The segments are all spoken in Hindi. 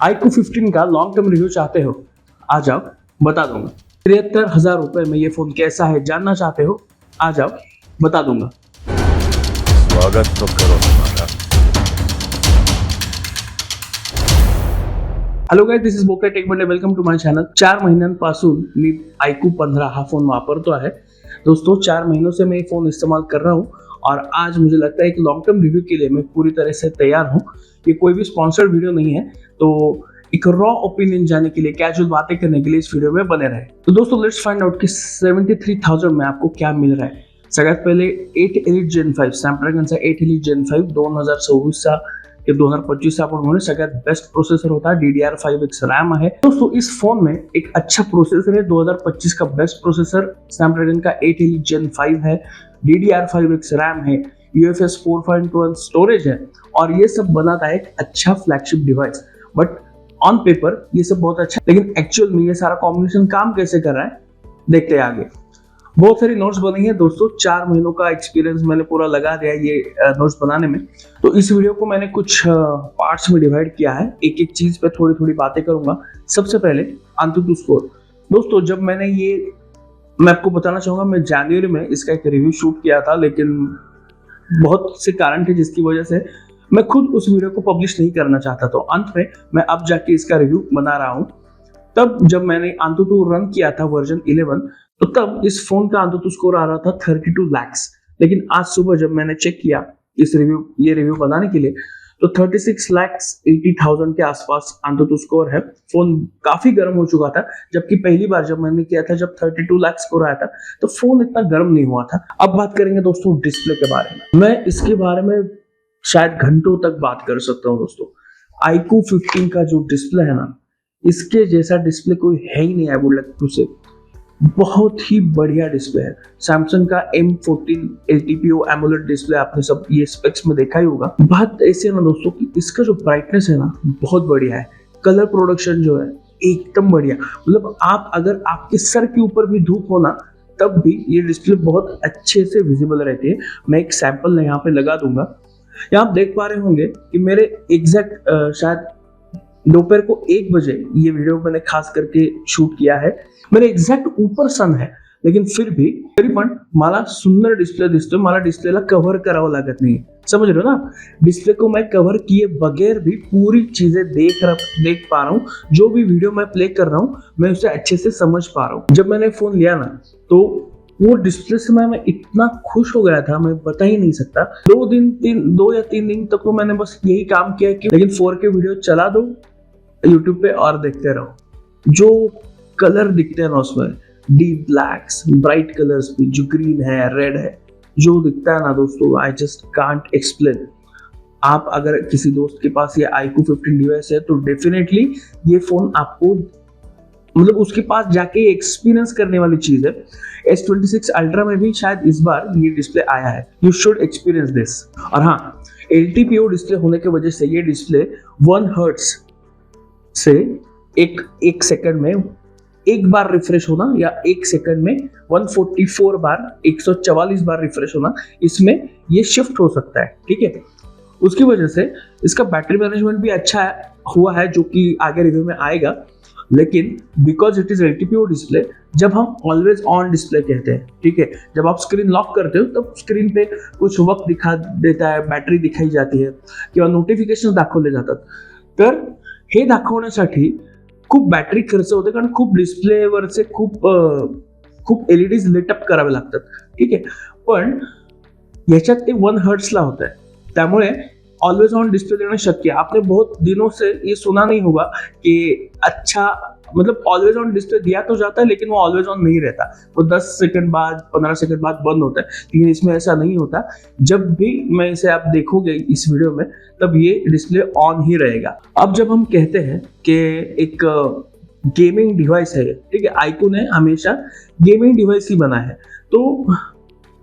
iQOO 15 का लॉन्ग टर्म रिव्यू चाहते हो? आ जाओ, बता दूंगा। 73,000 रुपए में ये फोन कैसा है जानना चाहते हो? आ जाओ, बता दूंगा। स्वागत तो करो हमारा। हॅलो गाइस, दिस इज बोके tech Monday. Welcome to my channel. 4 महिन्यांपासून मी iQOO 15 हा फोन वापरतो आहे. दोस्तों 4 महीनों से मैं ये फोन इस्तेमाल कर रहा हूँ और आज मुझे लगता है एक लॉन्ग टर्म रिव्यू के लिए मैं पूरी तरह से तैयार हूँ. ये कोई भी स्पॉन्सर्ड वीडियो नहीं है, तो एक रॉ ओपिनियन जाने के लिए, कैजुअल बातें करने के लिए इस वीडियो में बने रहे. तो दोस्तों लेट्स फाइंड आउट कि 73,000 में आपको क्या मिल रहा है. सगळ्यात पहिले 8 Elite Gen 5 स्नॅपड्रॅगनचा 8 Elite Gen 5 2024चा ते 2025 आपण म्हणू सगळ्यात बेस्ट प्रोसेसर होता. DDR5X रैम है दोस्तों. इस फोन में एक अच्छा प्रोसेसर है. 2025 का बेस्ट प्रोसेसर स्नैपड्रैगन का 8 Elite Gen 5 है. DDR5X रैम है. UFS 4.1 स्टोरेज है और ये सब बनाता है एक अच्छा flagship device. But on paper ये सब बहुत अच्छा, लेकिन एक्चुअल में ये सारा कॉम्बिनेशन काम कैसे कर रहा है देखते हैं आगे. बहुत सारी नोट्स बनी है दोस्तों. 4 महीनों का एक्सपीरियंस मैंने पूरा लगा दिया ये नोट्स बनाने में. तो इस वीडियो को मैंने कुछ पार्ट्स में डिवाइड किया है. एक एक चीज पे थोड़ी थोड़ी बातें करूंगा. सबसे पहले AnTuTu स्कोर. दोस्तों जब मैं आपको बताना चाहूंगा, मैं जनवरी में इसका एक रिव्यू शूट किया था, लेकिन बहुत से कारण थे जिसकी वजह से मैं खुद उस वीडियो को पब्लिश नहीं करना चाहता. तो अंत में मैं अब जाके इसका रिव्यू बना रहा हूँ. तब जब मैंने AnTuTu रन किया था वर्जन 11, तो तब इस फोन का AnTuTu स्कोर आ रहा था 32 लाख. लेकिन आज सुबह जब मैंने चेक किया ये रिव्यू बनाने के लिए, तो 36,80,000 के आसपास AnTuTu स्कोर है. फोन काफी गर्म हो चुका था, जबकि पहली बार जब मैंने किया था, जब 32 लाख स्कोर आया था, तो फोन इतना गर्म नहीं हुआ था. अब बात करेंगे दोस्तों डिस्प्ले के बारे में. मैं इसके बारे में शायद घंटों तक बात कर सकता हूँ दोस्तों. iQOO 15 का जो डिस्प्ले है ना, इसके जैसा डिस्प्ले कोई है ही नहीं. आई वुड लाइक टू से बहुत ही बढ़िया डिस्प्ले है. सैमसंग का M14 LTPO AMOLED डिस्प्ले आपने सब ये स्पेक्स में देखा ही होगा. बात ऐसे है ना दोस्तों कि इसका जो ब्राइटनेस है ना बहुत बढ़िया है. कलर प्रोडक्शन जो है एकदम बढ़िया. मतलब अगर आपके सर के ऊपर भी धूप हो ना, तब भी ये डिस्प्ले बहुत अच्छे से विजिबल रहती है. मैं एक सैंपल यहाँ पे लगा दूंगा. यहाँ आप देख पा रहे होंगे कि मेरे एग्जैक्ट शायद दोपहर को 1 बजे ये वीडियो मैंने खास करके शूट किया है. मेरे एक्झॅक्ट ऊपर सन है, लेकिन फिर भी तरी पण मला सुंदर डिस्प्ले दिसतोय. मला डिस्प्लेला कव्हर करावं लागत नाही. समझ रहे हो ना. डिस्प्ले को मैं कव्हर किए बगैर भी पूरी चीजें देख पा रहा हूँ. जो भी वीडियो मैं प्ले कर रहा हूँ मैं उसे अच्छे से समझ पा रहा हूँ. जब मैंने फोन लिया ना, तो वो डिस्प्ले से मैं इतना खुश हो गया था, मैं बता ही नहीं सकता. 2 या 3 दिन तक तो मैंने बस यही काम किया कि लेकिन 4K वीडियो चला दो यूट्यूब पे और देखते रहो. जो कलर दिखते हैं ना उसमें, डीप ब्लैक्स, ब्राइट कलर्स भी, जो ग्रीन है, रेड है, जो दिखता है ना दोस्तों, आई जस्ट कांट एक्सप्लेन. आप अगर किसी दोस्त के पास ये iQOO 15 डिवाइस है, तो डेफिनेटली ये फोन आपको, मतलब उसके पास जाके एक्सपीरियंस करने वाली चीज है. S26 अल्ट्रा में भी शायद इस बार ये डिस्प्ले आया है. You should experience this. और हाँ, LTPO डिस्प्ले होने की वजह से ये डिस्प्ले 1 हर्ट्ज से एक सेकंड में एक बार रिफ्रेश होना, या 1 सेकंड में 144 बार, 144 बार रिफ्रेश होना, इसमें ये शिफ्ट हो सकता है. ठीक है. उसकी वजह से इसका बैटरी मैनेजमेंट भी अच्छा हुआ है, जो कि आगे रिव्यू में आएगा. लेकिन because it is LTPO display, जब हम ऑलवेज ऑन डिस्प्ले कहते हैं, ठीक है, जब आप स्क्रीन लॉक करते हो तब स्क्रीन पे कुछ वक्त दिखा देता है, बॅटरी दिखाई जाती है किंवा नोटिफिकेशन दाखवले जातात. तर हे दाखवण्यासाठी खूप बॅटरी खर्च होते, कारण खूप डिस्प्लेवरचे खूप LEDs लिटअप करावे लागतात. ठीक आहे. पण याच्यात ते 1 हर्ट्जला होत आहे, त्यामुळे ऑलवेज ऑन डिस्प्ले देना शक्य है. आपने बहुत दिनों से ये सुना नहीं होगा कि अच्छा, मतलब ऑलवेज ऑन डिस्प्ले दिया तो जाता है, लेकिन वो ऑलवेज ऑन नहीं रहता. वो 10 सेकंड बाद, 15 सेकंड बाद बंद होता है. लेकिन इसमें ऐसा नहीं होता. जब भी मैं इसे आप देखोगे इस वीडियो में, तब ये डिस्प्ले ऑन ही रहेगा. अब जब हम कहते हैं कि एक गेमिंग डिवाइस है, ठीक है, iQOO ने हमेशा गेमिंग डिवाइस ही बना है, तो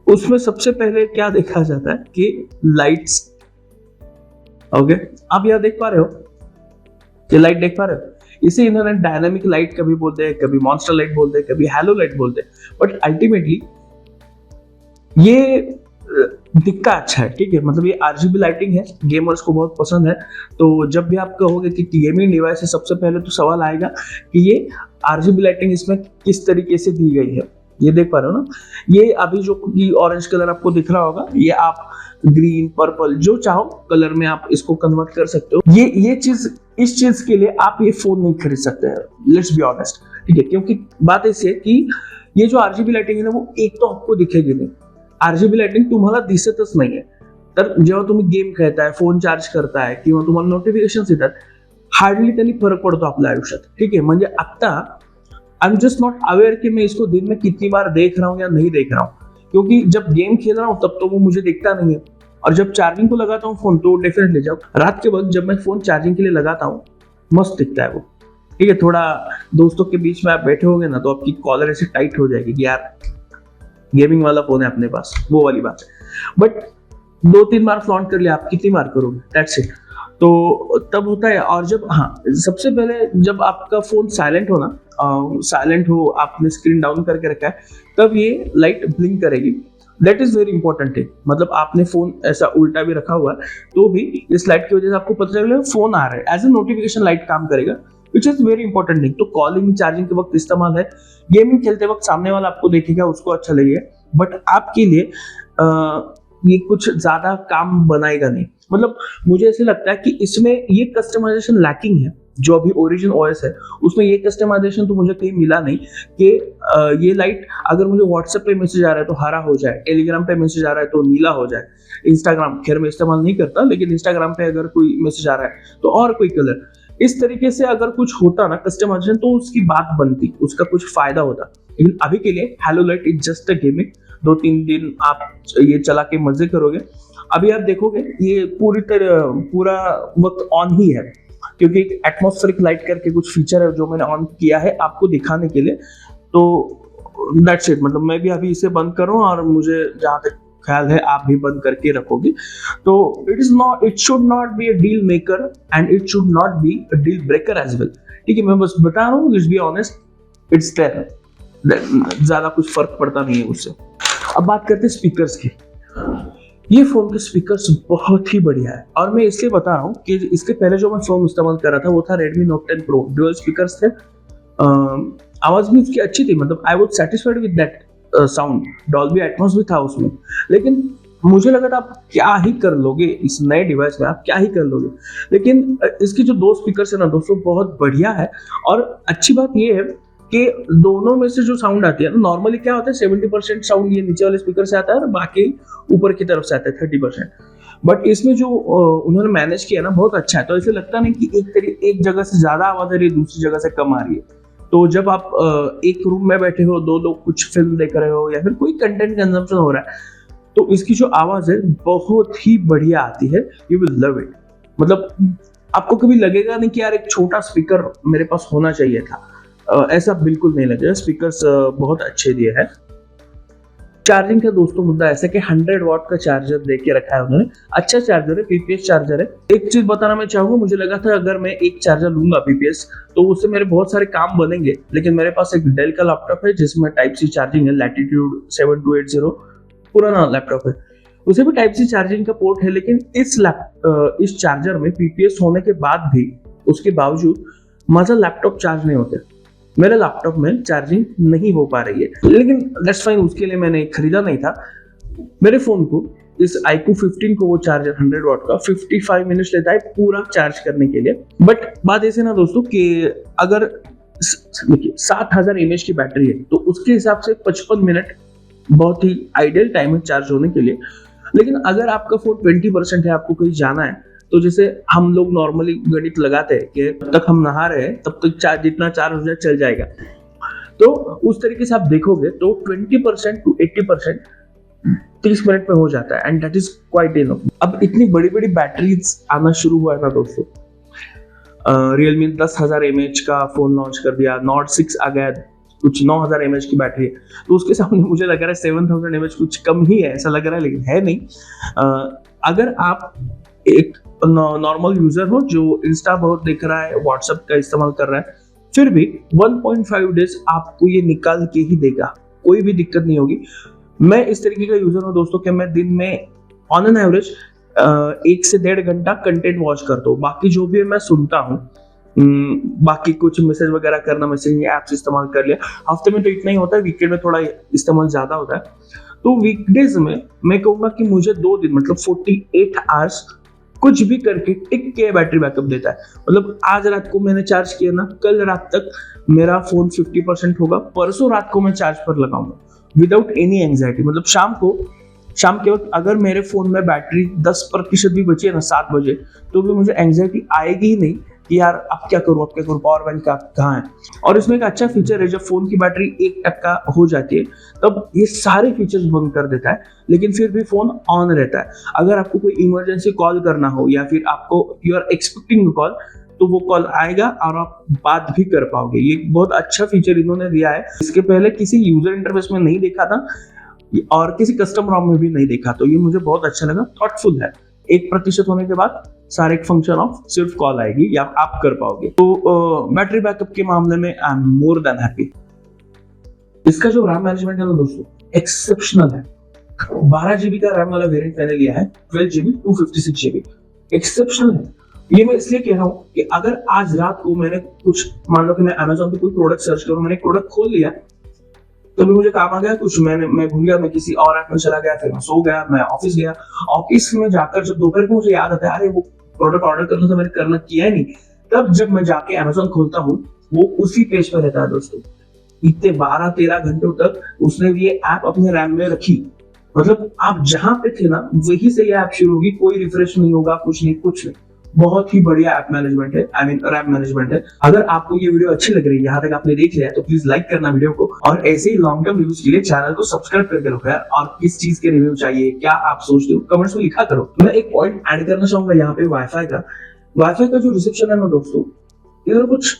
उसमें सबसे पहले क्या देखा जाता है कि लाइट्स. ओके, आप यहाँ देख पा रहे हो, ये लाइट देख पा रहे हो. इसे इन्होंने डायनामिक लाइट कभी बोलते हैं, कभी मॉन्स्टर लाइट बोलते हैं, कभी हैलो लाइट बोलते हैं. बट अल्टीमेटली ये दिखता अच्छा है, ठीक है। मतलब ये RGB लाइटिंग है, गेमर्स को बहुत पसंद है। तो जब भी आप कहोगे कि गेमिंग डिवाइस है, सबसे पहले तो सवाल आएगा कि ये RGB लाइटिंग इसमें किस तरीके से दी गई है। ये देख पा रहे हो ना, ये अभी जो ऑरेंज कलर आपको दिख रहा होगा, ये आप ग्रीन, पर्पल जो चाहो कलर में आप इसको कन्वर्ट कर सकते हो। ये चीज, इस चीज के लिए आप ये फोन नहीं खरीद सकते हैं, लेट्स बी ऑनेस्ट, ठीक है। क्योंकि बात ऐसी है कि ये जो RGB लाइटिंग है ना, वो एक तो आपको दिखेगी नहीं, RGB लाइटिंग तुम्हाला दिसतच नाहीये। तर जेव्हा तुम्ही गेम खेळताय, फोन चार्ज करताय किंवा तुम्हाला नोटिफिकेशन्स येतात, हार्डली त्यांनी फरक पडतो आपल्या आयुष्यात, ठीक है। म्हणजे आता I am just not aware कि मैं इसको दिन में कितनी बार देख रहा हूँ या नहीं देख रहा हूँ, क्योंकि जब गेम खेल रहा हूँ तब तो वो मुझे दिखता नहीं है, और जब चार्जिंग को लगाता हूँ फोन तो डेफिनेटली जब रात के वक्त जब मैं फोन चार्जिंग के लिए लगाता हूँ मस्त दिखता है वो, ठीक है। थोड़ा दोस्तों के बीच में आप बैठे होंगे ना, तो आपकी कॉलर ऐसे टाइट हो जाएगी कि यार गेमिंग वाला फोन है अपने पास, वो वाली बात है। बट 2-3 बार फ्लॉन्ट कर लिया, आप कितनी बार करोगे, दैट्स इट। तो तब होता है। और जब, हाँ, सबसे पहले जब आपका फोन साइलेंट हो ना, साइलेंट हो, आपने स्क्रीन डाउन करके रखा है, तब ये लाइट ब्लिंक करेगी। दैट इज वेरी इंपॉर्टेंट है। मतलब आपने फोन ऐसा उल्टा भी रखा हुआ है तो भी इस लाइट की वजह से आपको पता चलेगा फोन आ रहा है, एज ए नोटिफिकेशन लाइट काम करेगा, which is very important thing. तो कॉलिंग, चार्जिंग के वक्त इस्तेमाल है, गेमिंग खेलते वक्त सामने वाला आपको देखेगा, उसको अच्छा लगेगा, बट आपके लिए ये कुछ ज्यादा काम बनाएगा नहीं। मतलब मुझे ऐसे लगता है कि इसमें ये कस्टमाइजेशन लैकिंग है। जो अभी ओरिजिन OS है उसमें ये कस्टमाइजेशन तो मुझे कहीं मिला नहीं कि ये लाइट अगर मुझे व्हाट्सएप पे मैसेज आ रहा है तो हरा हो जाए, टेलीग्राम पे मैसेज आ रहा है तो नीला हो जाए, इंस्टाग्राम खैर मैं इस्तेमाल नहीं करता, लेकिन इंस्टाग्राम पे अगर कोई मैसेज आ रहा है तो और कोई कलर, इस तरीके से अगर कुछ होता ना कस्टमाइजेशन तो उसकी बात बनती, उसका कुछ फायदा होता। लेकिन अभी के लिए hello light is just a gimmick. 2-3 दिन आप ये चला के मजे करोगे। अभी आप देखोगे ये पूरा वक्त ऑन ही है, क्योंकि एक एटमॉस्फेरिक लाइट करके कुछ फीचर है जो मैंने ऑन किया है आपको दिखाने के लिए। तो दैट्स इट। मतलब मैं भी अभी इसे बंद करूं, और मुझे जहां तक ख्याल है आप भी बंद करके रखोगे। तो it should not be a deal maker and it should not be a deal breaker as well, ठीक है। मैं बस बता रहा हूँ, let's be honest, it's there, ज्यादा कुछ फर्क पड़ता नहीं है उससे। अब बात करते हैं स्पीकर्स की। ये फोन के स्पीकर्स बहुत ही बढ़िया है, और मैं इसलिए बता रहा हूँ कि इसके पहले जो मैं फोन इस्तेमाल कर रहा था वो था Redmi Note 10 Pro, dual speakers थे। आवाज भी उसकी अच्छी थी, मतलब I was satisfied with that sound, Dolby Atmos भी था उसमें। लेकिन मुझे लगा था आप क्या ही कर लोगे इस नए डिवाइस में, आप क्या ही कर लोगे। लेकिन इसकी जो 2 स्पीकर्स है ना दोस्तों, बहुत बढ़िया है। और अच्छी बात ये है कि दोनों में से जो साउंड आती है, नॉर्मली क्या होता है 70% साउंड ये नीचे वाले स्पीकर से आता है और बाकी ऊपर की तरफ से आता है 30%। बट इसमें जो उन्होंने मैनेज किया ना बहुत अच्छा है। तो ऐसे लगता नहीं कि एक जगह से ज्यादा आवाज आ रही है, दूसरी जगह से कम आ रही है। तो जब आप एक रूम में बैठे हो, 2 लोग कुछ फिल्म देख रहे हो या फिर कोई कंटेंट कंजम्पशन हो रहा है, तो इसकी जो आवाज है बहुत ही बढ़िया आती है। You will love it. मतलब आपको कभी लगेगा नहीं कि यार एक छोटा स्पीकर मेरे पास होना चाहिए था, ऐसा बिल्कुल नहीं लगेगा। स्पीकर्स बहुत अच्छे दिए हैं। चार्जिंग का दोस्तों मुद्दा ऐसा कि 100 वॉट का चार्जर दे के रखा है उन्होंने, अच्छा चार्जर है, पीपीएस चार्जर है। एक चीज बताना मैं चाहूंगा, मुझे लगा था अगर मैं एक चार्जर लूंगा पीपीएस तो उससे मेरे बहुत सारे काम बनेंगे, लेकिन मेरे पास एक डेल का लैपटॉप है जिसमें टाइप सी चार्जिंग है, लैटिट्यूड 7280 पुराना लैपटॉप है, उसे भी टाइप सी चार्जिंग का पोर्ट है। लेकिन इस चार्जर में पीपीएस होने के बाद भी, उसके बावजूद माझा लैपटॉप चार्ज नहीं होता, मेरे लैपटॉप में चार्जिंग नहीं हो पा रही है। लेकिन दैट्स फाइन, उसके लिए मैंने खरीदा नहीं था। मेरे फोन को, इस iQOO 15 को, वो चार्जर 100 वॉट का 55 मिनट्स लेता है पूरा चार्ज करने के लिए। बट बात ऐसे ना दोस्तों कि अगर देखिए 7000 mAh की बैटरी है तो उसके हिसाब से 55 मिनट बहुत ही आइडियल टाइम है चार्ज होने के लिए। लेकिन अगर आपका फोन 20% है, आपको कहीं जाना है, तो जैसे हम लोग नॉर्मली गणित लगाते हैं कि तब तक हम नहा रहे हैं तब तक जितना चार्ज हो जाए चल जाएगा, तो उस तरीके से आप देखोगे तो 20% to 80% 30 मिनट में हो जाता है, and that is quite enough. अब इतनी बड़ी बड़ी बैटरीज आना शुरू हुआ है ना दोस्तों। रियलमी 10,000 mAh का फोन लॉन्च कर दिया, नॉट 6 आ गया, कुछ 9000 mAh की बैटरी है, तो उसके सामने मुझे लग रहा है 7000 mAh कुछ कम ही है ऐसा लग रहा है, लेकिन है नहीं। अगर आप एक नॉर्मल यूजर हो जो इंस्टा बहुत देख रहा है, व्हाट्सएप का इस्तेमाल कर रहा है, फिर भी 1.5 डेज आपको ये निकाल के ही देगा, कोई भी दिक्कत नहीं होगी। मैं इस तरीके का यूजर हूँ दोस्तों कि मैं दिन में ऑन एन एवरेज 1 से 1.5 घंटा कंटेंट वॉच करता हूँ। बाकी जो भी मैं सुनता हूँ, बाकी कुछ मैसेज वगैरह करना, मैसेजिंग ऐप्स इस्तेमाल कर लिया, हफ्ते में तो इतना ही होता है, वीकेंड में थोड़ा इस्तेमाल ज्यादा होता है। तो वीकडेज में मैं कहूंगा कि मुझे 2 दिन मतलब 48 आवर्स कुछ भी करके टिक के बैटरी बैकअप देता है। मतलब आज रात को मैंने चार्ज किया ना, कल रात तक मेरा फोन 50% होगा, परसों रात को मैं चार्ज पर लगाऊंगा विदाउट एनी एंजाइटी। मतलब शाम के वक्त अगर मेरे फोन में बैटरी 10% भी बची है ना 7 बजे, तो भी मुझे एंजाइटी आएगी ही नहीं कि यार अब क्या करूं, पावर बैंक कहाँ है। और इसमें एक अच्छा फीचर है, जब फोन की बैटरी 1% हो जाती है तब ये सारे फीचर्स बंद कर देता है, लेकिन फिर भी फोन ऑन रहता है। अगर आपको कोई इमरजेंसी कॉल करना हो या फिर आपको यू आर एक्सपेक्टिंग कॉल, तो वो कॉल आएगा और आप बात भी कर पाओगे। ये बहुत अच्छा फीचर इन्होंने दिया है, इसके पहले किसी यूजर इंटरफेस में नहीं देखा था और किसी कस्टम रॉम में भी नहीं देखा, तो ये मुझे बहुत अच्छा लगा। थॉटफुल है, 1% होने के बाद सारे एक फंक्शन ऑफ सिर्फ कॉल आएगी या आप कर पाओगे। तो बैटरी बैकअप के मामले में I am more than happy. इसका जो रैम मैनेजमेंट है ना दोस्तों, एक्सेप्शनल है। 12 GB का रैम वाला वेरिएंट मैंने लिया है, 12 GB 256 GB, एक्सेप्शनल है। ये मैं इसलिए कह रहा हूँ कि अगर आज रात को मैंने कुछ, मान लो कि मैं अमेजोन पे कोई प्रोडक्ट सर्च करूँ, मैंने एक प्रोडक्ट खोल लिया, तो मुझे काम आ गया कुछ, मैं भूल गया, मैं किसी और ऐप में चला गया, फिर मैं सो गया, मैं ऑफिस गया, ऑफिस में जाकर जब दोपहर को मुझे याद आता है अरे वो प्रोडक्ट ऑर्डर करना था, मैंने करना किया ही नहीं, तब जब मैं जाके अमेजोन खोलता हूँ वो उसी पेज पर रहता है दोस्तों। इतने 12-13 घंटों तक उसने ये ऐप अपने रैम में रखी। मतलब आप जहां पे थे ना वही से ये ऐप शुरू होगी, कोई रिफ्रेश नहीं होगा, कुछ नहीं। बहुत ही बढ़िया ऐप मैनेजमेंट है, आई मीन रैम मैनेजमेंट है। अगर आपको ये वीडियो अच्छी लग रही है, यहाँ तक आपने देख लिया है, तो प्लीज लाइक करना वीडियो को, और ऐसे ही लॉन्ग टर्म रिव्यूज के लिए चैनल को सब्सक्राइब करके रखो यार। और किस चीज के रिव्यू चाहिए, क्या आप सोचते हो, कमेंट्स में लिखा करो। मैं एक पॉइंट ऐड करना चाहूंगा यहाँ पे, वाईफाई का जो रिसेप्शन है ना दोस्तों, इधर कुछ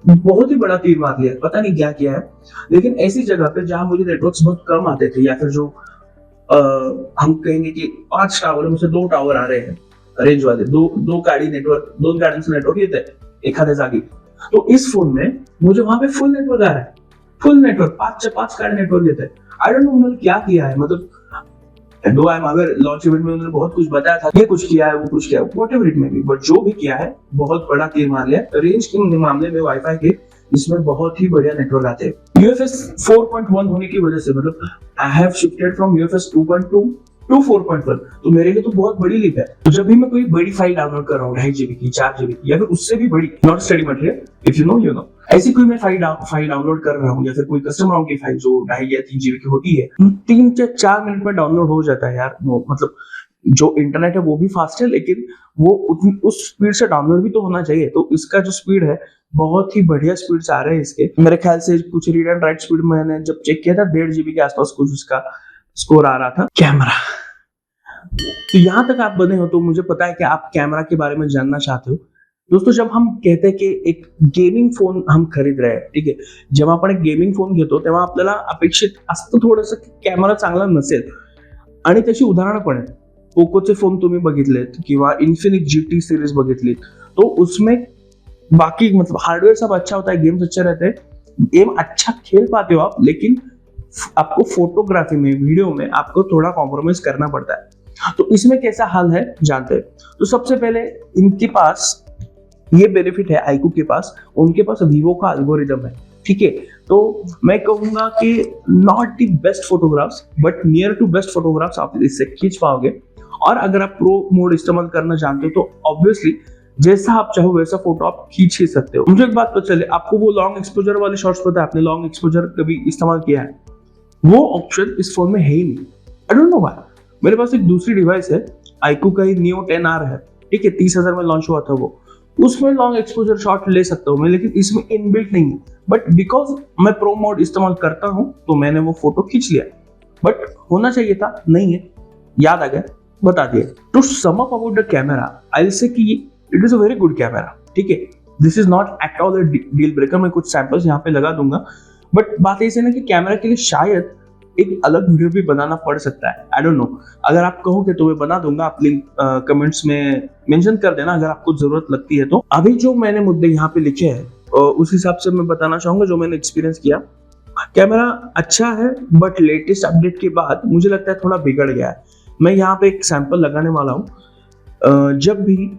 बहुत ही बड़ा तीर मार लिया, पता नहीं क्या किया है, लेकिन ऐसी जगह पे जहां मुझे नेटवर्क्स बहुत कम आते थे, या फिर जो हम कहेंगे कि 5 टावर में से 2 टावर आ रहे हैं रेंज वाले, दो गाड्यांचं नेटवर्क येत आहे एखाद्या जागी, तो इस फोन में मुझे वहां पे फुल नेटवर्क आ रहा है, फुल नेटवर्क, 5 गाड़ी नेटवर्क येत है। आई डोंट नो उन्होंने क्या किया है, मतलब दो आई अगर लॉन्च इवेंट में उन्होंने बहुत कुछ बताया था, ये कुछ किया है, वो कुछ किया है, whatever it may be, but जो भी किया है बहुत बड़ा तीर मार लिया। रेंज के मामले में वाईफाई के इसमें बहुत ही बढ़िया नेटवर्क आते हैं। UFS 4.1 होने की वजह से, मतलब I have shifted from UFS 2.2 to 4.1, तो मेरे लिए तो बहुत बड़ी लीप है। तो जब भी मैं कोई बड़ी फाइल डाउनलोड कर रहा हूँ 2.5 GB की, 4 GB की, या फिर उससे भी बड़ी, not study material, if you know, ऐसी कोई मैं फाइल डाउनलोड कर रहा हूँ, या फिर कोई कस्टम रॉम की फाइल जो 2.5 या 3 GB की होती है, 3 से 4 मिनट में डाउनलोड हो जाता है यार। मतलब जो इंटरनेट है वो भी फास्ट है, लेकिन वो उस स्पीड से डाउनलोड भी तो होना चाहिए। तो इसका जो स्पीड है, बहुत ही बढ़िया स्पीड आ रहे हैं इसके। मेरे ख्याल से कुछ रीड एंड राइट स्पीड मैंने जब चेक किया था 1.5 GB के आसपास कुछ उसका स्कोर आ रहा था। कैमरा, तो यहां तक आप बने हो तो मुझे पता है कि आप कैमरा के बारे में जानना चाहते हो। दोस्तों, जब हम कहते हैं कि एक गेमिंग फोन हम खरीद रहे हैं, ठीक आहे, जेव्हा आपण एक गेमिंग फोन घेतो तेव्हा आपल्याला अपेक्षित असतं थोडंसं कॅमेरा चांगला नसेल, आणि त्याची उदाहरणं पण आहेत। पोकोचे फोन तुम्ही बघितलेत किंवा इन्फिनिक्स GT सीरीज बघितलीत, तो उसमें बाकी मतलब हार्डवेयर सब अच्छा होता है, गेम्स अच्छे रहते हैं, गेम अच्छा खेल पाते हो आप, लेकिन आपको फोटोग्राफी में, वीडियो में आपको थोड़ा कॉम्प्रोमाइज करना पड़ता है। तो इसमें कैसा हाल है जानते हैं। तो सबसे पहले इनके पास ये बेनिफिट है, आईक्यू के पास, उनके पास वीवो का एल्गोरिदम है, ठीक है। तो मैं कहूंगा कि not the best photographs but near to best photographs आप इससे खींच पाओगे। और अगर आप प्रो मोड इस्तेमाल करना जानते हो तो ऑब्वियसली जैसा आप चाहो वैसा फोटो आप खींच ही सकते हो। मुझे एक बात पता चले, आपको वो लॉन्ग एक्सपोजर वाले शॉट्स पता है, आपने लॉन्ग एक्सपोजर कभी इस्तेमाल किया है, वो ऑप्शन इस फोन में है ही नहीं। I don't know why. मेरे पास एक दूसरी डिवाइस है, आईक्यू का ही Neo 10R है, ठीक है, 30,000 में लॉन्च हुआ था वो, उसमें लॉन्ग एक्सपोजर शॉट ले सकता हूँ मैं, लेकिन इसमें इनबिल्ट नहीं है। बट बिकॉज मैं प्रो मोड इस्तेमाल करता हूँ तो मैंने वो फोटो खींच लिया, बट होना चाहिए था, नहीं है, याद आ गया, बता दिया। To sum up about the camera, I will say कि it is a very good camera, ठीक है, this is not at all a deal breaker. मैं कुछ सैंपल्स यहाँ पे लगा दूंगा, बट बात ऐसे ना कि कैमरा के लिए शायद एक अलग वीडियो भी बनाना पड़ सकता है, आई डोंट नो। अगर आप कहोगे तो मैं बना दूंगा, आप लिंक कमेंट्स में मेंशन कर देना अगर आपको जरूरत लगती है तो। अभी जो मैंने मुद्दे यहाँ पे लिखे हैं उस हिसाब से मैं बताना चाहूंगा जो मैंने एक्सपीरियंस किया। कैमरा अच्छा है बट लेटेस्ट अपडेट के बाद मुझे लगता है थोड़ा बिगड़ गया है। मैं यहाँ पे एक सैंपल लगाने वाला हूँ। जब भी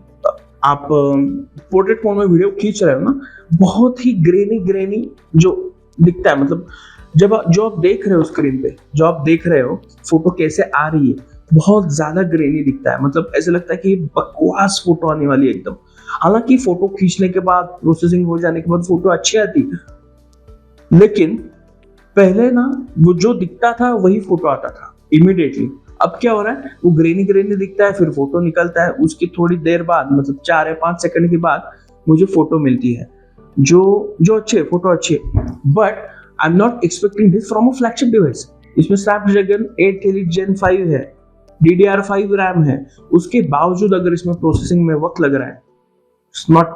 आप पोर्ट्रेट मोड में वीडियो खींच रहे हो ना, बहुत ही ग्रेनी जो दिखता है, मतलब जो आप देख रहे हो स्क्रीन पे, जो आप देख रहे हो फोटो कैसे आ रही है, बहुत ज्यादा ग्रेनी दिखता है। मतलब ऐसा लगता है कि बकवास फोटो आने वाली है एकदम। हालांकि फोटो खींचने के बाद, प्रोसेसिंग हो जाने के बाद फोटो अच्छी आती है, लेकिन पहले ना वो जो दिखता था वही फोटो आता था इमीडिएटली। अब क्या हो रहा है, वो ग्रेनी दिखता है, फिर फोटो निकलता है, उसकी थोड़ी देर बाद, मतलब 4 या 5 सेकंड के बाद मुझे फोटो मिलती है जो अच्छे फोटो अच्छे। But I am not expecting this from a flagship device. इसमें स्नैपड्रैगन 8 Elite Gen 5 है, DDR5 रैम है, उसके बावजूद अगर इसमें प्रोसेसिंग में वक्त लग रहा है, इट्स नॉट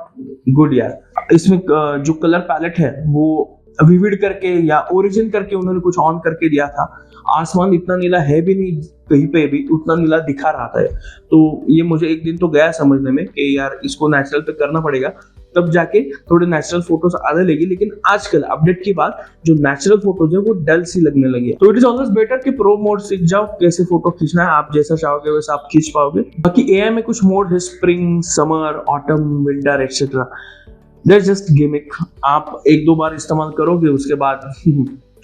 गुड यार। इसमें जो कलर पैलेट है वो विविड करके या ओरिजिन करके उन्होंने कुछ ऑन करके दिया था। आसमान इतना नीला है भी नहीं, कहीं पे भी उतना नीला दिखा रहा था। तो ये मुझे एक दिन तो गया समझने में कि यार इसको नेचुरल पे करना पड़ेगा, तब जाके थोड़े नेचुरल फोटोज आने लगी। लेकिन आजकल अपडेट के बाद जो नेचुरल फोटोज है वो डल सी लगने लगी है। तो इट इज ऑलवेज बेटर कि प्रो मोड सीख जाओ, कैसे फोटो खींचना है, आप जैसा चाहोगे वैसा आप खींच पाओगे। बाकी एआई में कुछ मोड है, spring, summer, autumn, winter etcetera, that's just gimmick. आप 1-2 बार इस्तेमाल करोगे, उसके बाद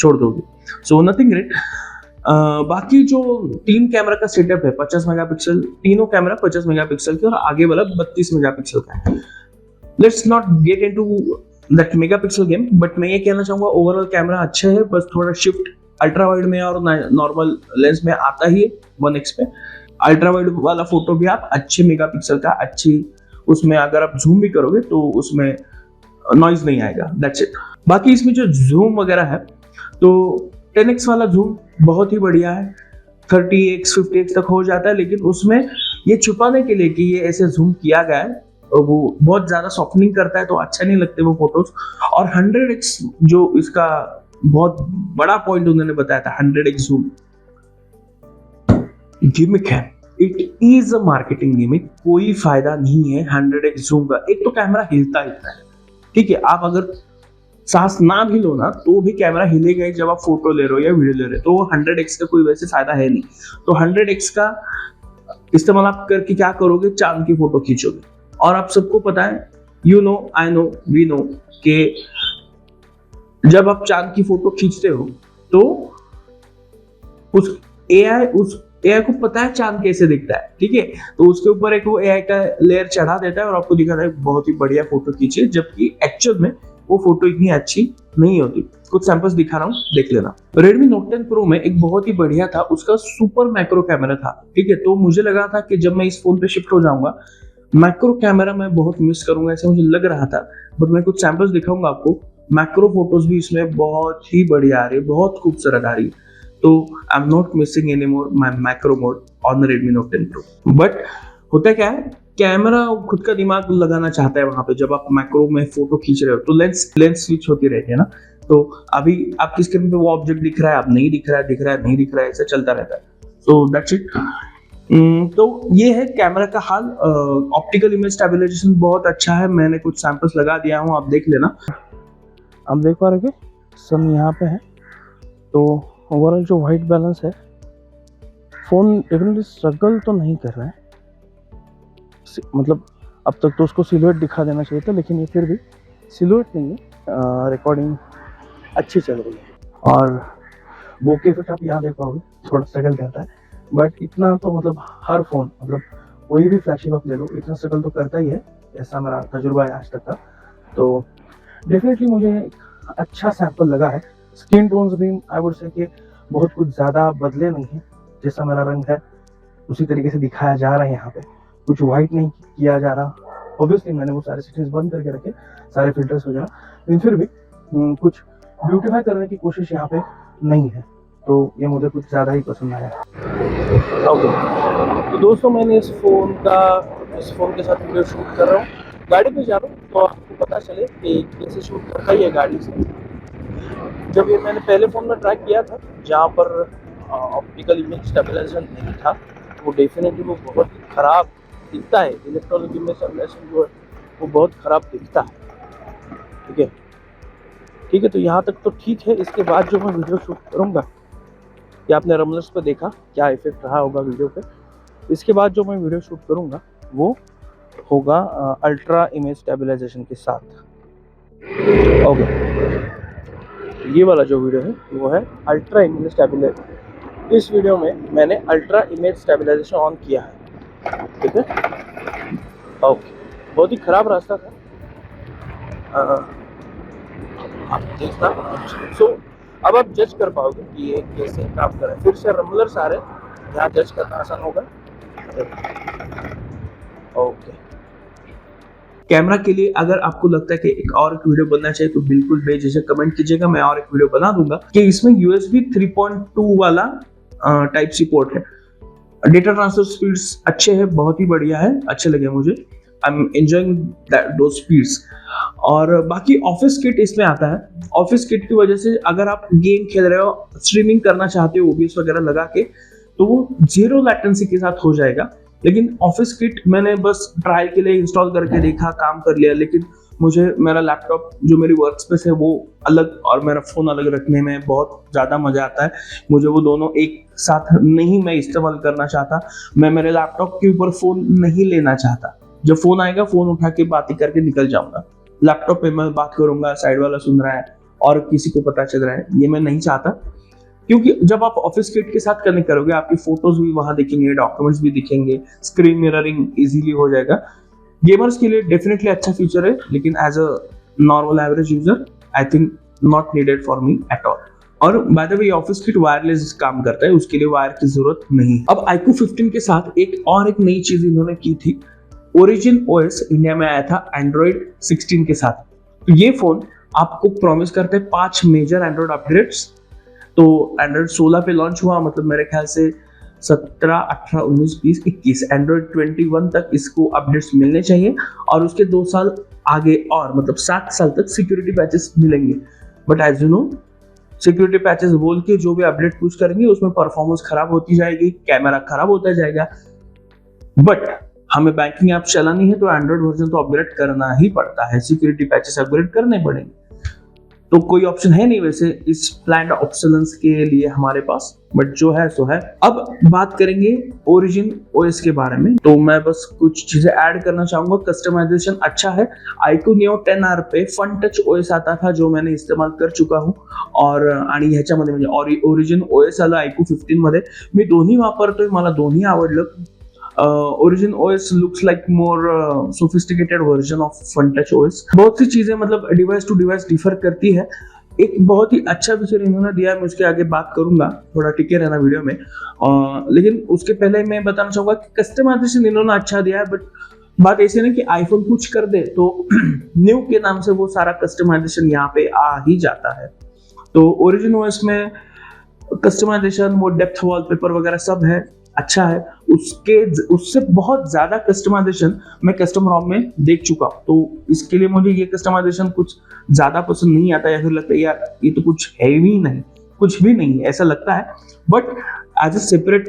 छोड़ दोगे। So nothing great. बाकी जो 3 कैमरा का सेटअप है, 50 मेगापिक्सल, तीनों कैमरा 50 मेगापिक्सल के और आगे वाला 32 मेगापिक्सल का है। Let's not get into that megapixel game, but मैं ये कहना चाहूंगा ओवरऑल कैमरा अच्छा है, बस थोड़ा शिफ्ट अल्ट्रा वाइड में और नॉर्मल लेंस में आता ही है 1x पे। अल्ट्रा वाइड वाला फोटो भी आप अच्छे मेगापिक्सल का, अच्छी उसमें अगर आप जूम भी करोगे तो उसमें नॉइज नहीं आएगा, दैट्स इट। बाकी इसमें जो जूम वगैरह है, तो 10x वाला जूम बहुत ही बढ़िया है, 30x 50x तक हो जाता है, लेकिन उसमें ये छुपाने के लिए कि ये ऐसे जूम किया गया है, वो बहुत ज्यादा सॉफ्टनिंग करता है तो अच्छा नहीं लगते वो फोटोज। और 100x जो इसका बहुत बड़ा पॉइंट उन्होंने बताया था, 100x जूम गिमिक है, it is a marketing gimmick, कोई फायदा नहीं है 100x जूम का। एक तो कैमरा हिलता है, ठीक है, आप अगर सांस ना भी लो ना तो भी कैमरा हिलेगा ही जब आप फोटो ले रहे हो या वीडियो ले रहे हो, तो 100x का कोई वैसे फायदा है नहीं। तो 100x का इस्तेमाल आप करके क्या करोगे, चांद की फोटो खींचोगे। और आप सबको पता है, you know, I know, we know, कि जब आप चांद की फोटो खींचते हो तो उस एआई को पता है चांद कैसे दिखता है, ठीक है, तो उसके ऊपर एक वो एआई का लेयर चढ़ा देता है और आपको दिखाता है बहुत ही बढ़िया फोटो खींचे, जबकि एक्चुअल में वो फोटो इतनी अच्छी नहीं होती। कुछ सैंपल्स दिखा रहा हूँ, देख लेना। Redmi Note 10 Pro में एक बहुत ही बढ़िया था, उसका सुपर मैक्रो कैमरा था, ठीक है, तो मुझे लगा था कि जब मैं इस फोन पे शिफ्ट हो जाऊंगा मैक्रो कैमरा मैं बहुत मिस करूंगा, ऐसा मुझे लग रहा था। बट मैं कुछ सैंपल्स दिखाऊंगा आपको, मैक्रो फोटोज भी इसमें बहुत ही बढ़िया आ रही है, बहुत खूबसूरत आ रही है। तो I am not missing any more my macro mode on the Redmi Note 10 Pro। But होता क्या है, कैमरा खुद का दिमाग लगाना चाहता है वहां पे, जब आप मैक्रो में फोटो खींच रहे हो तो लेंस स्विच होती रहती है ना। तो अभी आपकी स्क्रीन पे वो ऑब्जेक्ट दिख रहा है, अब नहीं दिख रहा है, दिख रहा है, नहीं दिख रहा है, ऐसा चलता रहता है। So that's it. तो ये है कैमरा का हाल। ऑप्टिकल इमेज स्टेबलाइजेशन बहुत अच्छा है, मैंने कुछ सैंपल्स लगा दिया हूँ, आप देख लेना। आप देख पा रहे सन यहाँ पे है, तो ओवरऑल जो वाइट बैलेंस है, फोन डेफिनेटली स्ट्रगल तो नहीं कर रहा है, मतलब अब तक तो उसको सिलुएट दिखा देना चाहिए था, लेकिन ये फिर भी सिलुएट नहीं है, रिकॉर्डिंग अच्छी चल रही है। और बोके फिट आप यहाँ देख पाओगे, थोड़ा स्ट्रगल करता है, बट इतना तो मतलब हर फोन, मतलब कोई भी फ्लैगशिप आप ले लो, इतना स्ट्रगल तो करता ही है, ऐसा मेरा तजुर्बा है आज तक का। तो डेफिनेटली मुझे अच्छा सैंपल लगा है। स्किन टोन्स भी आई वुड से कि बहुत कुछ ज़्यादा बदले नहीं है, जैसा मेरा रंग है उसी तरीके से दिखाया जा रहा है, यहाँ पे कुछ वाइट नहीं किया जा रहा। ऑब्वियसली मैंने वो सारे सेटिंग्स बंद करके रखे, सारे फिल्टर्स वगैरह, लेकिन फिर भी कुछ ब्यूटीफाई करने की कोशिश यहाँ पे नहीं है, तो ये मुझे कुछ ज़्यादा ही पसंद आया। ओके, तो दोस्तों मैंने इस फ़ोन के साथ वीडियो शूट कर रहा हूँ, गाड़ी पे जा रहा हूँ, तो आपको पता चले कि कैसे शूट करता है ये गाड़ी से। जब ये मैंने पहले फ़ोन में ट्राई किया था, जहाँ पर ऑप्टिकल इमेज स्टेबलाइजेशन नहीं था, वो डेफिनेटली वो बहुत ख़राब दिखता है, इलेक्ट्रॉनिक इमेज स्टेबलाइजेशन जो है वो बहुत ख़राब दिखता है, ठीक है। ठीक है, तो यहाँ तक तो ठीक है। इसके बाद जो मैं वीडियो शूट करूँगा, ये आपने रमलर्स पे देखा क्या इफेक्ट रहा होगा वीडियो पे। इसके बाद जो मैं वीडियो शूट करूँगा वो होगा अल्ट्रा इमेज स्टेबलाइजेशन के साथ। ओके, ये वाला जो वीडियो है वो है अल्ट्रा इमेज स्टेबलाइजेशन। इस वीडियो में मैंने अल्ट्रा इमेज स्टेबलाइजेशन ऑन किया है, ठीक है। ओके, बहुत ही ख़राब रास्ता था, आप देखना। सो अब आप जज कर पाओगे कि ये कैसे काम कर रहा है। फिर से रमलर्स आ रहे हैं, यहाँ जज करना आसान होगा। ओके, कैमरा के लिए अगर आपको लगता है कि एक और एक वीडियो बनना चाहिए तो बिल्कुल बेझिझक कमेंट कीजिएगा, मैं और एक वीडियो बना दूंगा। कि इसमें USB 3.2 वाला टाइप सी पोर्ट है। डेटा ट्रांसफर स्पीड्स अच्छे हैं, बहुत ही बढ़िया है, अच्छे लगे मुझे। आई एम एंजॉइंग दो स्पीड्स। और बाकी ऑफिस किट इसमें आता है। ऑफिस किट की वजह से अगर आप गेम खेल रहे हो, स्ट्रीमिंग करना चाहते हो OBS वगैरह लगा के, तो वो 0 लैटेंसी के साथ हो जाएगा। लेकिन ऑफिस किट मैंने बस ट्रायल के लिए इंस्टॉल करके देखा, काम कर लिया, लेकिन मुझे मेरा लैपटॉप जो मेरी वर्क स्पेस है वो अलग और मेरा फ़ोन अलग रखने में बहुत ज़्यादा मज़ा आता है। मुझे वो दोनों एक साथ नहीं मैं इस्तेमाल करना चाहता। मैं मेरे लैपटॉप के ऊपर फ़ोन नहीं लेना चाहता। जब फ़ोन आएगा फ़ोन उठा के बात करके निकल जाऊँगा। लैपटॉप पे मैं बात करूँगा, साइड वाला सुन रहा है और किसी को पता चल रहा है, ये मैं नहीं चाहता। क्योंकि जब आप ऑफिस किट के साथ कनेक्ट करोगे, आपकी फोटोज भी वहां दिखेंगे, डॉक्यूमेंट्स भी दिखेंगे, स्क्रीन मिररिंग इजीली हो जाएगा। गेमर्स के लिए डेफिनेटली अच्छा फीचर है, लेकिन as a normal average user I think not needed for me at all. और by the way office kit wireless काम करता है, उसके लिए वायर की जरूरत नहीं। अब iQOO 15 के साथ एक नई चीज इन्होंने की थी। ओरिजिन OS इंडिया में आया था Android 16 के साथ। तो ये फोन आपको प्रॉमिस करते हैं 5 मेजर एंड्रॉइड अपडेट्स। तो एंड्रॉइड 16 पे लॉन्च हुआ, मतलब मेरे ख्याल से 17, 18, 19, 20, 21 एंड्रॉइड 21 तक इसको अपडेट्स मिलने चाहिए। और उसके 2 साल आगे और मतलब 7 साल तक सिक्योरिटी पैचेस मिलेंगे। But as you know, security patches बोल के जो भी अपडेट पुश करेंगे उसमें परफॉर्मेंस खराब होती जाएगी, कैमरा खराब होता जाएगा। बट हमें बैंकिंग ऐप चलानी है तो एंड्रॉइड वर्जन तो अपग्रेड करना ही पड़ता है, सिक्योरिटी पैचेस अपग्रेड करने पड़ेंगे। तो कोई ऑप्शन है नहीं वैसे इस प्लान्ड ऑब्सोलेंस के लिए हमारे पास, बट जो है सो है। अब बात करेंगे ओरिजिन OS के बारे में। तो मैं बस कुछ चीजें ऐड करना चाहूंगा। कस्टमाइजेशन अच्छा है। iQOO Neo 10R पे फन टच OS आता था, जो मैंने इस्तेमाल कर चुका हूँ। और आणि ह्याच्यामध्ये म्हणजे ओरिजिन OS आलं iQOO 15 मध्ये, मी दोन्ही वापरतोय, मला दोन्ही आवडलं। Origin OS looks like more sophisticated version of Funtouch OS। बहुत सी चीजें मतलब डिवाइस टू डिवाइस डिफर करती है। एक बहुत ही अच्छा फीचर इन्होंने दिया है, मैं उसके आगे बात करूंगा, थोड़ा टिके रहना वीडियो में। लेकिन उसके पहले मैं बताना चाहूंगा कि कस्टमाइजेशन इन्होंने अच्छा दिया है। बट बात ऐसी ना कि आईफोन कुछ कर दे तो न्यू के नाम से वो सारा कस्टमाइजेशन यहाँ पे आ ही जाता है। तो ओरिजिन OS में कस्टमाइजेशन, वो डेप्थ वॉलपेपर वगैरह सब है, अच्छा है। उससे बहुत ज्यादा कस्टमाइजेशन मैं कस्टम ROM में देख चुका हूं। तो इसके लिए मुझे ये कस्टमाइजेशन कुछ ज्यादा पसंद नहीं आता, या फिर लगता है यार ये तो कुछ है ही नहीं, कुछ भी नहीं ऐसा लगता है। But as a separate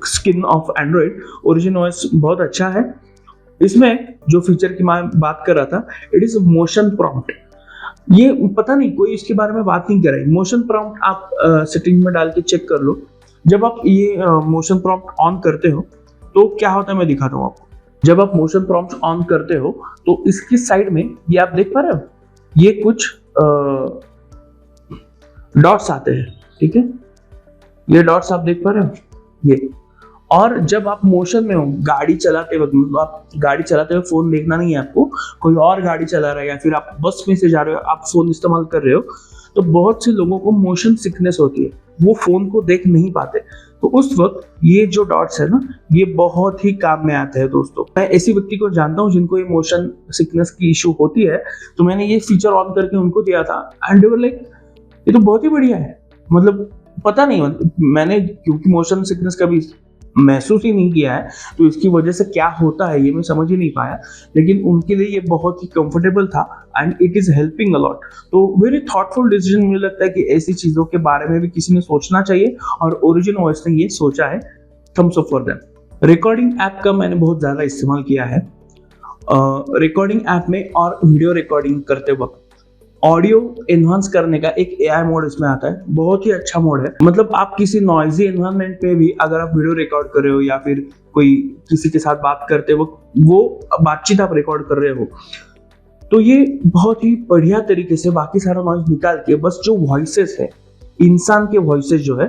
skin of Android, Origin OS बहुत अच्छा है। इसमें जो फीचर की मैं बात कर रहा था, इट इज मोशन प्रॉम्प्ट। ये पता नहीं कोई इसके बारे में बात नहीं कर रहा है। मोशन प्रॉम्प्ट आप सेटिंग में डाल के चेक कर लो। जब आप ये मोशन प्रॉम्प्ट ऑन करते हो तो क्या होता है मैं दिखाता हूँ आपको। जब आप मोशन प्रॉम्प्ट ऑन करते हो तो इसकी साइड में ये आप देख पा रहे हो, ये कुछ डॉट्स आते हैं, ठीक है। ये डॉट्स आप देख पा रहे हो ये। और जब आप मोशन में हो, गाड़ी चलाते वक्त, मतलब आप गाड़ी चलाते हुए फोन देखना नहीं है आपको, कोई और गाड़ी चला रहा है या फिर आप बस में से जा रहे हो, आप फोन इस्तेमाल कर रहे हो, तो बहुत से लोगों को मोशन सिकनेस होती है, वो फोन को देख नहीं पाते। तो उस वक्त ये जो डॉट्स है ना, ये बहुत ही काम में आते हैं दोस्तों। मैं ऐसी व्यक्ति को जानता हूँ जिनको ये मोशन सिकनेस की इशू होती है, तो मैंने ये फीचर ऑन करके उनको दिया था एंड दे वर लाइक ये तो बहुत ही बढ़िया है। मतलब पता नहीं, मैंने क्योंकि मोशन सिकनेस कभी महसूस ही नहीं किया है, तो इसकी वजह से क्या होता है ये मैं समझ ही नहीं पाया। लेकिन उनके लिए ये बहुत ही कंफर्टेबल था and it is helping allot. तो वेरी थॉटफुल डिसीजन मुझे लगता है कि ऐसी चीजों के बारे में भी किसी ने सोचना चाहिए, और ओरिजिन OS ने ये सोचा है। Thumbs up for them. Recording app का मैंने बहुत ज्यादा इस्तेमाल किया है। रिकॉर्डिंग ऐप में और वीडियो रिकॉर्डिंग करते वक्त ऑडियो एनहांस करने का एक एआई मोड इसमें आता है, बहुत ही अच्छा मोड है। मतलब आप किसी नॉइजी एनवायरनमेंट में भी अगर आप वीडियो रिकॉर्ड कर रहे हो या फिर कोई किसी के साथ बात करते हो, वो बातचीत आप रिकॉर्ड कर रहे हो, तो ये बहुत ही बढ़िया तरीके से बाकी सारा नॉइज निकाल के बस जो व्हॉइसेस है, इंसान के व्हॉइसेस जो है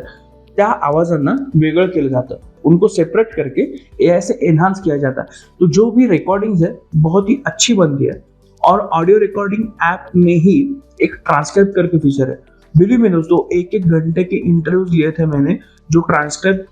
त्या आवाजांना वेगळं केलं जातं, उनको सेपरेट करके एआई से एनहांस किया जाता है। तो जो भी रिकॉर्डिंग्स है बहुत ही अच्छी बनती है। और ऑडियो रिकॉर्डिंग ऐप में ही एक ट्रांसक्राइब करके फीचर है। बिलीव मी दोस्तों, 1-1 घंटे के इंटरव्यूज लिए थे मैंने, जो ट्रांसक्राइब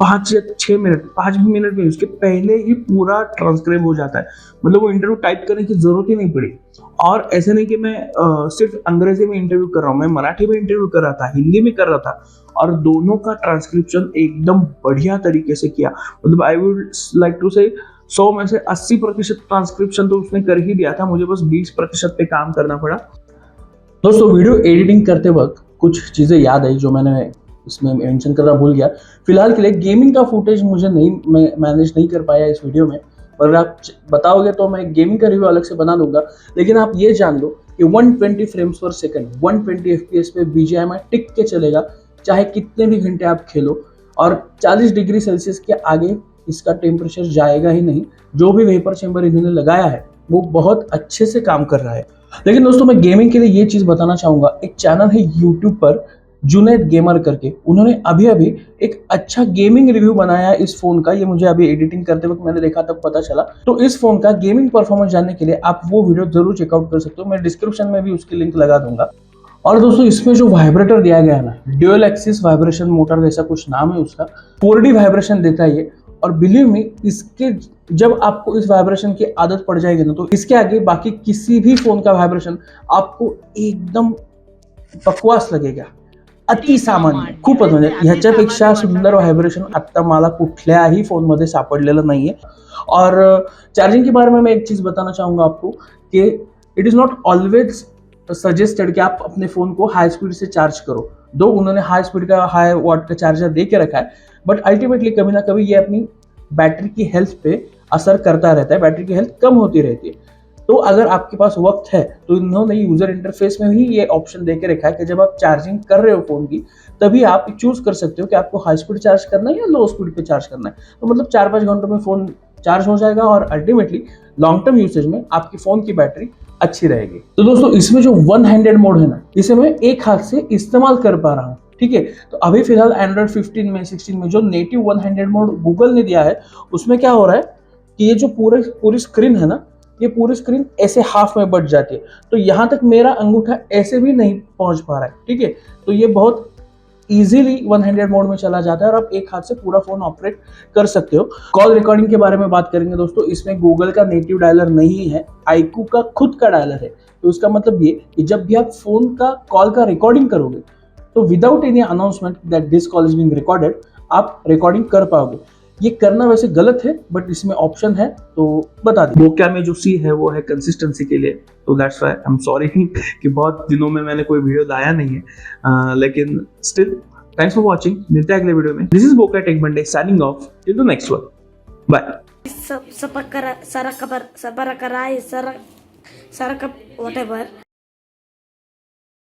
5 या 6 मिनट, 5 मिनट में उसके पहले ही पूरा ट्रांसक्राइब हो जाता है। मतलब वो इंटरव्यू टाइप करने की जरूरत ही नहीं पड़ी। और ऐसे नहीं कि मैं सिर्फ अंग्रेजी में इंटरव्यू कर रहा हूँ, मैं मराठी में इंटरव्यू कर रहा था, हिंदी में कर रहा था, और दोनों का ट्रांसक्रिप्शन एकदम बढ़िया तरीके से किया। मतलब आई वुड लाइक टू से 100 में से 80% ट्रांसक्रिप्शन तो उसने कर ही दिया था, मुझे बस 20% पे काम करना पड़ा। दोस्तों, वीडियो एडिटिंग करते वक्त कुछ चीज़ें याद आई जो मैंने इसमें मेंशन करना भूल गया। फिलहाल के लिए गेमिंग का फुटेज मुझे मैनेज नहीं कर पाया इस वीडियो में, अगर आप बताओगे तो मैं गेमिंग का रिव्यू अलग से बना दूंगा। लेकिन आप ये जान लो कि 120 फ्रेम्स पर सेकंड 120 FPS पे BGMI टिक के चलेगा, चाहे कितने भी घंटे आप खेलो, और 40 डिग्री सेल्सियस के आगे इसका टेम्परेचर जाएगा ही नहीं। जो भी वेपर चैम्बर इन्होंने लगाया है वो बहुत अच्छे से काम कर रहा है। लेकिन दोस्तों, मैं गेमिंग के लिए ये चीज़ बताना चाहूँगा, एक चैनल है यूट्यूब पर जुनैद गेमर करके, उन्होंने अभी एक अच्छा गेमिंग रिव्यू बनाया है इस फोन का। ये मुझे अभी एडिटिंग करते वक्त मैंने देखा तब पता चला। तो इस फोन का गेमिंग परफॉर्मेंस जानने के लिए आप वो वीडियो जरूर चेकआउट कर सकते हो, मैं डिस्क्रिप्शन में भी उसकी लिंक लगा दूंगा। और दोस्तों, इसमें जो वाइब्रेटर दिया गया है ना, ड्यूअल एक्सिस वाइब्रेशन मोटर जैसा कुछ नाम है उसका, 4D वाइब्रेशन देता है ये। और बिलीव मी, इसके जब आपको इस वाइब्रेशन की आदत पड़ जाएगी ना, तो इसके आगे बाकी किसी भी फोन का वाइब्रेशन आपको एकदम बकवास लगेगा, अति सामान्य, खूपच। म्हणजे ह्याच्यापेक्षा सुंदर व्हायब्रेशन आता मला कुठल्याही फोनमध्ये सापडलेलं नाहीये। और चार्जिंग के बारे में मैं एक चीज़ बताना चाहूँगा आपको कि it is not always suggested कि आप अपने फ़ोन को हाई स्पीड से चार्ज करो। दो उन्होंने हाई स्पीड का, हाई वाट का चार्जर दे के रखा है, बट अल्टीमेटली कभी ना कभी ये अपनी बैटरी की हेल्थ पे असर करता रहता है, बैटरी की हेल्थ कम होती रहती है। तो अगर आपके पास वक्त है तो इन्होंने यूजर इंटरफेस में ही ये ऑप्शन देके रखा है कि जब आप चार्जिंग कर रहे हो फोन की, तभी आप चूज कर सकते हो कि आपको हाई स्पीड चार्ज करना है या लो स्पीड पे चार्ज करना है। तो मतलब 4-5 घंटों में फोन चार्ज हो जाएगा और अल्टीमेटली लॉन्ग टर्म यूसेज में आपकी फोन की बैटरी अच्छी रहेगी। तो दोस्तों, इसमें जो वन हैंडेड मोड है ना, इसे मैं एक हाथ से इस्तेमाल कर पा रहा हूँ, ठीक है। तो अभी फिलहाल एंड्रॉइड 15 में 16 में जो native one handed mode Google ने दिया है, उसमें क्या हो रहा है कि ये जो पूरी स्क्रीन है ना, ये पूरी स्क्रीन ऐसे हाफ में बढ़ जाती है। तो यहाँ तक मेरा अंगूठा ऐसे भी नहीं पहुंच पा रहा है, ठीक है। तो ये बहुत इजीली वन हैंडेड मोड में चला जाता है और आप एक हाथ से पूरा फोन ऑपरेट कर सकते हो। कॉल रिकॉर्डिंग के बारे में बात करेंगे दोस्तों, इसमें गूगल का नेटिव डायलर नहीं है, iQOO का खुद का डायलर है। तो इसका मतलब ये कि जब भी आप फोन का कॉल का रिकॉर्डिंग करोगे तो without any announcement that this call is being recorded, आप रिकॉर्डिंग कर पाओगे। ये करना वैसे गलत है, बट इसमें ऑप्शन है, तो बता दें। बोक्या में जो सी है वो है कंसिस्टेंसी के लिए, तो that's why I am sorry कि बहुत दिनों में मैंने कोई वीडियो लाया नहीं है, लेकिन स्टिल थैंक्स फॉर वॉचिंग। मिलते हैं अगले वीडियो में। दिस इज बोक्या tech Monday signing off, till the next one, bye. Whatever.